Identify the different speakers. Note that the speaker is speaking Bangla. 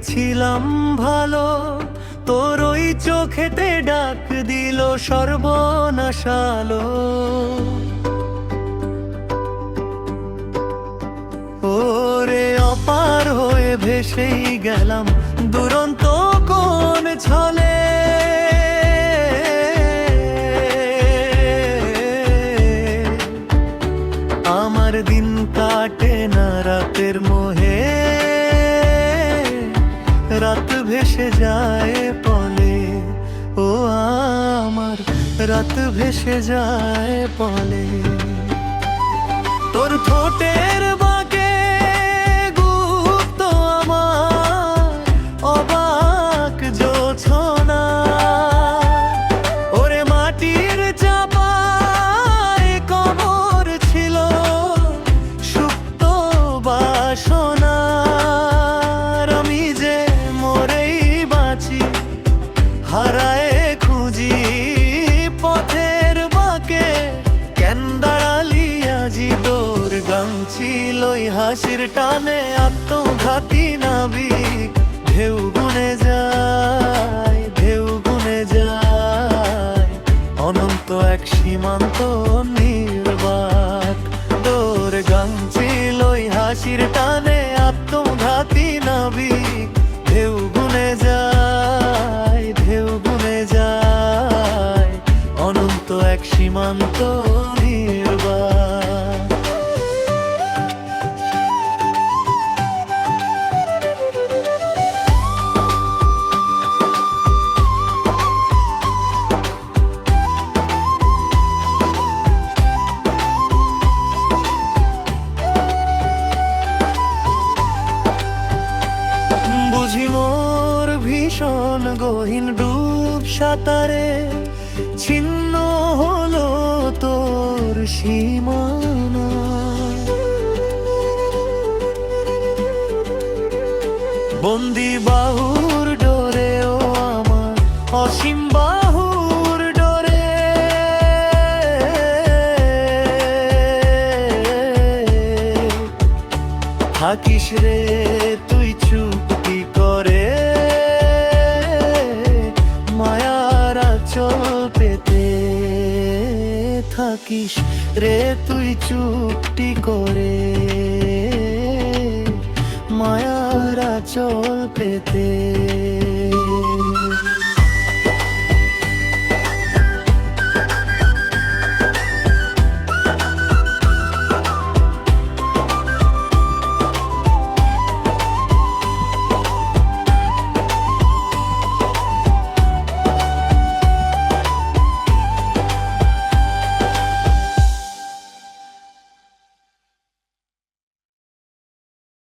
Speaker 1: ছিলাম ভালো, তোর ওই চোখেতে ডাক দিল সর্বনাশালো। ওরে অপার হয়ে ভেসেই গেলাম দুরন্ত কোন ছলে। আমার দিন কাটে না রাতের মোহে, রাত ভেসে যায় পলে। ও আমার রাত ভেসে যায় পলে। তোর ঠোঁটের বাঁকে গুপ্ত আমার অবাক জোছনা। ওরে মাটির চাপায় কবর ছিল সুপ্ত বাসনা। আমি যে মরেই বাঁচি, হারায় খুঁজি পথের বাঁকে। কেন দাঁড়ালি আজি তোর গান ছিল হাসির টানে আত্মঘাতী নাবিক। ঢেউ গুনে যায়, ঢেউ গুনে যায়, অনন্ত এক সীমান্ত নির্বাক। তোর গান ছিল হাসির টানে আত্মঘাতী নাবিক। ঢেউ গুনে যায়, ঢেউ গুনে যায়, অনন্ত এক সীমান্ত নির্বাক। বুঝি মোর ভীষণ গহীন ডুব সাঁতারে ছিন্ন হলো তোর সীমানা। বন্দি বাহুর ডোরে ও আমার অসীম বাহুর ডোরে। থাকিস রে তুই চুপটি করে, মায়ার আঁচল পেতে। থাকিস রে তুই চুপটি করে, মায়ার আঁচল পেতে।